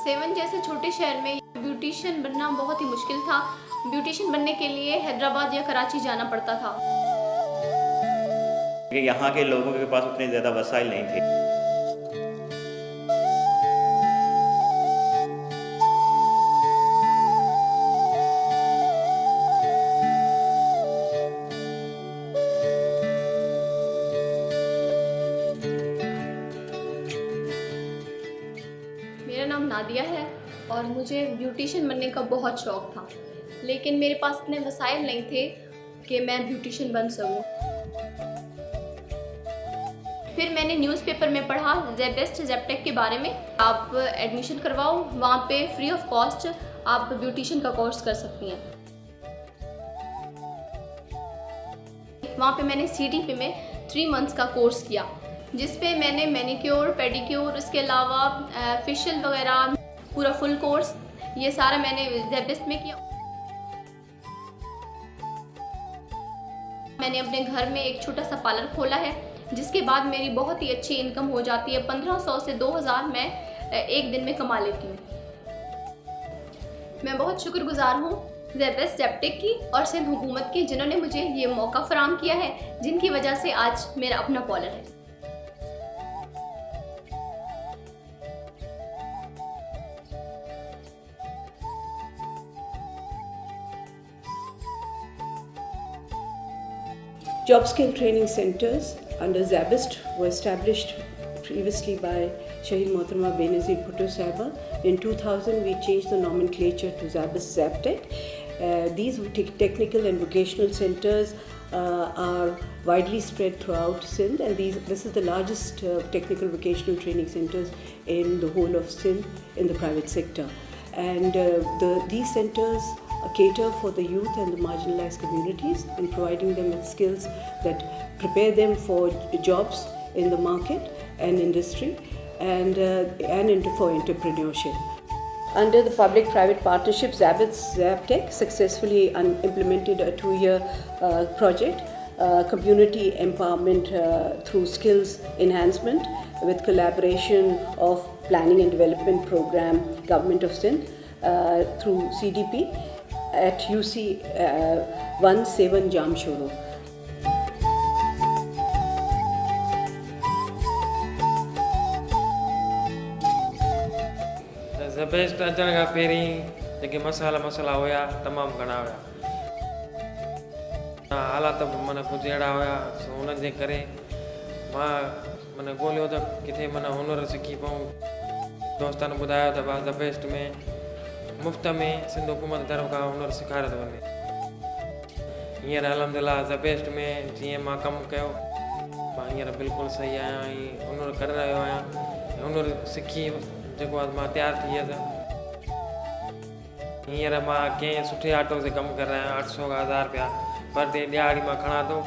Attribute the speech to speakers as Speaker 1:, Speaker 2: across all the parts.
Speaker 1: Seven जैसे छोटे शहर में ब्यूटिशियन बनना बहुत ही मुश्किल था। ब्यूटिशियन बनने के लिए हैदराबाद या कराची जाना पड़ता था।
Speaker 2: यहाँ के लोगों के पास उतने ज़्यादा वसाइल नहीं थे।
Speaker 1: मेरा नाम नादिया है और मुझे ब्यूटिशियन बनने का बहुत शौक़ था, लेकिन मेरे पास इतने वसाइल नहीं थे कि मैं ब्यूटिशियन बन सकूं। फिर मैंने न्यूज़पेपर में पढ़ा ज़ेबेस्ट ज़ेबटेक के बारे में। आप एडमिशन करवाओ, वहाँ पे फ्री ऑफ कॉस्ट आप ब्यूटिशियन का कोर्स कर सकती हैं। वहाँ पे मैंने CDP में 3 मंथ्स का कोर्स किया, जिस पे मैंने मैनिक्योर, पेडिक्योर, इसके अलावा फेशियल वगैरह पूरा फुल कोर्स ये सारा मैंने ज़ेबेस्ट में किया। मैंने अपने घर में एक छोटा सा पार्लर खोला है, जिसके बाद मेरी बहुत ही अच्छी इनकम हो जाती है। 1500 से 2000 मैं एक दिन में कमा लेती हूँ। मैं बहुत शुक्रगुजार हूँ ज़ेबेस्ट ज़ेबटेक की और सिंध हुकूमत की, जिन्होंने मुझे ये मौका फराहम किया है, जिनकी वजह से आज मेरा अपना पार्लर है।
Speaker 3: Job skill training centers under Zabist were established previously by Shahid Mohtarama Benazir Bhutto Sahiba. In 2000, we changed the nomenclature to Zabist Zabtec. These technical and vocational centers are widely spread throughout Sindh, and this is the largest technical vocational training centers in the whole of Sindh in the private sector. And these centers cater for the youth and the marginalized communities in providing them with skills that prepare them for jobs in the market and industry and for entrepreneurship. Under the public-private partnership, Zabist Zabtec successfully implemented a 2-year project, community empowerment through skills enhancement with collaboration of Planning and Development Program, Government of Sindh through CDP at UC 17 Jamshoro.
Speaker 4: ज़ेबेस्ट अचण खां पहिरीं जेके मसाला हुया तमामु घणा हुया। हालात माना कुझु अहिड़ा हुया, हुननि जे करे मां माना ॻोल्हियो त किथे माना हुनर सिखी पऊं। दोस्तनि ॿुधायो त भाउ ज़ेबेस्ट में मुफ़्त में सिंध हुकूमत तरफ़ खां हुनर सेखारियो थो वञे। हींअर अल्हम्दुलिल्लाह ज़ेबेस्ट में जीअं मां कमु कयो, मां हींअर बिल्कुलु सही आहियां ऐं हुनर करे रहियो आहियां। हुनर सिखी जेको आहे मां तयारु थी वियुसि। हींअर मां कंहिं सुठे ऑटो ते कमु करे रहियो आहियां। 800 खां 1000 रुपया पर डे ॾियारी मां खणा थो,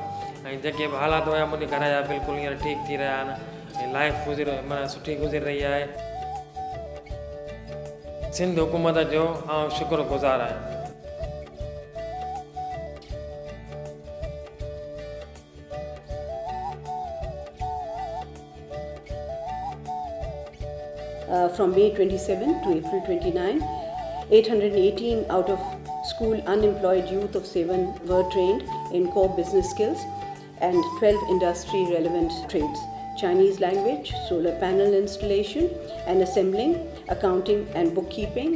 Speaker 4: ऐं जेके बि हालात हुया मुंहिंजे घर जा बिल्कुलु हींअर ठीकु थी रहिया आहिनि ऐं लाइफ माना सुठी गुज़री रही आहे। सिंध हुकूमत जो आउं शुक्रगुज़ार आहियां।
Speaker 3: From May 27 to April 29, 818 out of school unemployed youth of Sevan were trained in core business skills and 12 industry relevant trades: Chinese language, solar panel installation and assembling, accounting and bookkeeping,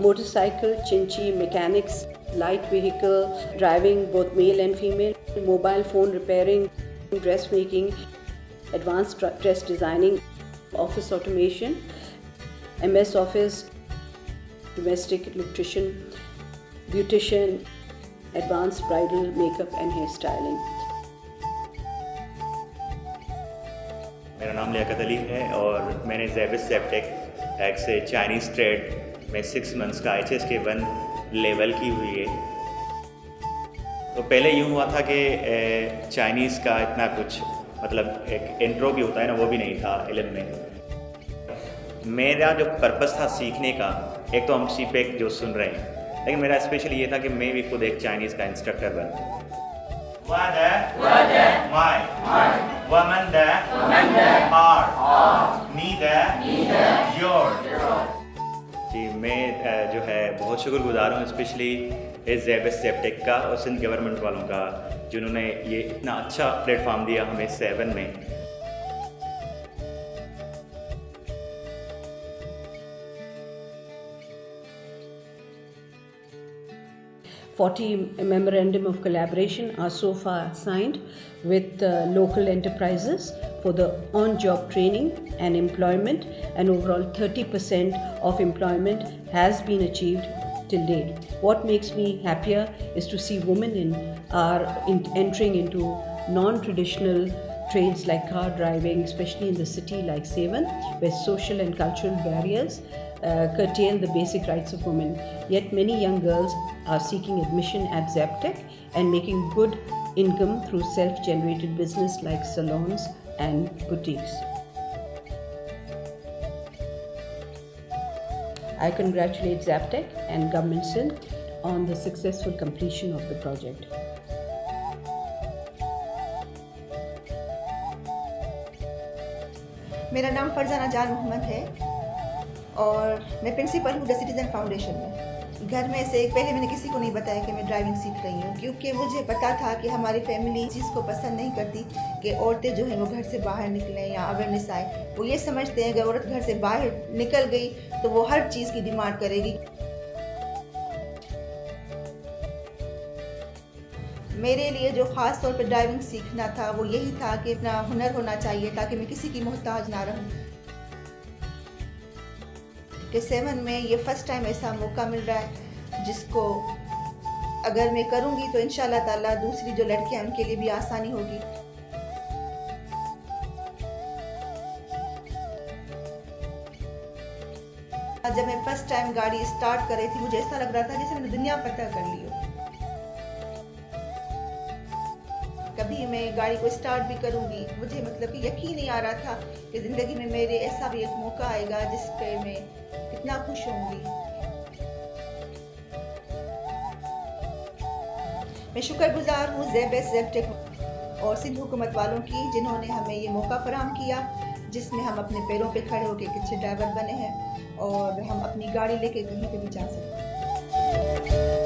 Speaker 3: motorcycle, chinchi, mechanics, light vehicle driving, both male and female, mobile phone repairing, dressmaking, advanced dress designing, office automation, MS Office, domestic electrician, beautician, advanced bridal makeup and hairstyling.
Speaker 2: मेरा नाम लियाकत अली है और मैंने ज़ेबेस्ट ज़ेबटेक से Chinese trade में 6 months का HSK1 level की हुई है। तो पहले यूँ हुआ था कि चाइनीज़ का इतना कुछ मतलब एक इंट्रो भी होता है ना, वो भी नहीं था इल्म में। मेरा जो पर्पस था सीखने का, एक तो हम CPEC जो सुन रहे हैं, लेकिन मेरा स्पेशल ये था कि मैं भी खुद एक चाइनीज़ का इंस्ट्रक्टर बनूँ। जी, मैं जो है बहुत शुक्रगुज़ार हूँ स्पेशली इस ज़ेबस ज़ेबटेक का और सिंध गवर्नमेंट वालों का, जिन्होंने ये इतना अच्छा प्लेटफॉर्म दिया हमें 7 में।
Speaker 3: 40 memorandum of collaboration are so far signed with local enterprises for the on-job training and employment, and overall 30% of employment has been achieved till date. What makes me happier is to see women entering into non-traditional trades like car driving, especially in the city like Sevan, where social and cultural barriers curtail the basic rights of women. Yet many young girls are seeking admission at Zaptec and making good income through self-generated business like salons and boutiques. I congratulate Zaptec and Government Sindh on the successful completion of the project.
Speaker 5: मेरा नाम फरजाना जान मोहम्मद है और मैं principal हूँ the citizen foundation में। घर में से पहले मैंने किसी को नहीं बताया कि मैं ड्राइविंग सीख रही हूँ, क्योंकि मुझे पता था कि हमारी फैमिली इस चीज़ को पसंद नहीं करती कि औरतें जो हैं वो घर से बाहर निकलें या अवेयरनेस आए। वो ये समझते हैं अगर औरत घर से बाहर निकल गई तो वो हर चीज़ की डिमांड करेगी। मेरे लिए जो ख़ास तौर पर ड्राइविंग सीखना था वो यही था कि अपना हुनर होना चाहिए ताकि मैं किसी की मोहताज ना रहूं। कि 7 में ये फ़र्स्ट टाइम ऐसा मौका मिल रहा है जिसको अगर मैं करूंगी तो इंशाल्लाह ताला दूसरी जो लड़कियां उनके लिए भी आसानी होगी। जब मैं फ़र्स्ट टाइम गाड़ी स्टार्ट कर रही थी मुझे ऐसा लग रहा था जैसे मैंने दुनिया पता कर ली हो। कभी मैं गाड़ी को स्टार्ट भी करूंगी मुझे मतलब कि यकीन नहीं आ रहा था कि ज़िंदगी में मेरे ऐसा भी एक मौका आएगा जिस पे मैं कितना खुश होंगी। मैं शुक्रगुजार हूँ ज़ेबस ज़ेबटेक और सिंध हुकूमत वालों की, जिन्होंने हमें ये मौका फराहम किया जिसमें हम अपने पैरों पे खड़े होकर एक अच्छे ड्राइवर बने हैं और हम अपनी गाड़ी लेके कहीं पे भी जा सकते हैं।